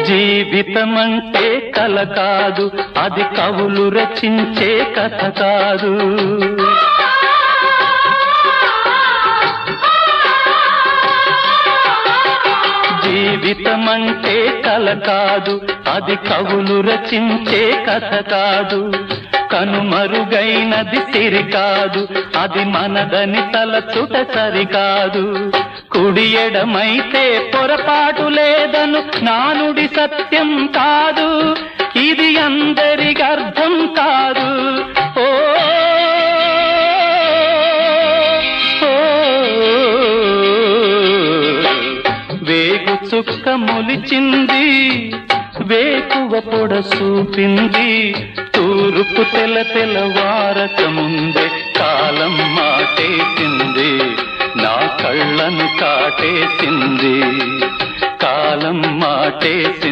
జీవితమంటే కల కాదు, అది కవులు రచించే కథ కాదు. జీవితమంటే కల కాదు, అది కవులు రచించే కథ కాదు. కనుమరుగైనది సిరి కాదు, అది మనదని తలచుట సరికాదు. కుడి ఎడమైతే పొరపాటు లేదను నానుడి సత్యం కాదు, ఇది అందరికి అర్థం కాదు. ఓ వేగు చుక్క మొలిచింది, వేకువ పొడ చూపింది, తూర్పు తెల్లవారక ముందే కాలం మాటేసింది, నా కళ్ళను కాటేసింది, కాలం మాటేసింది.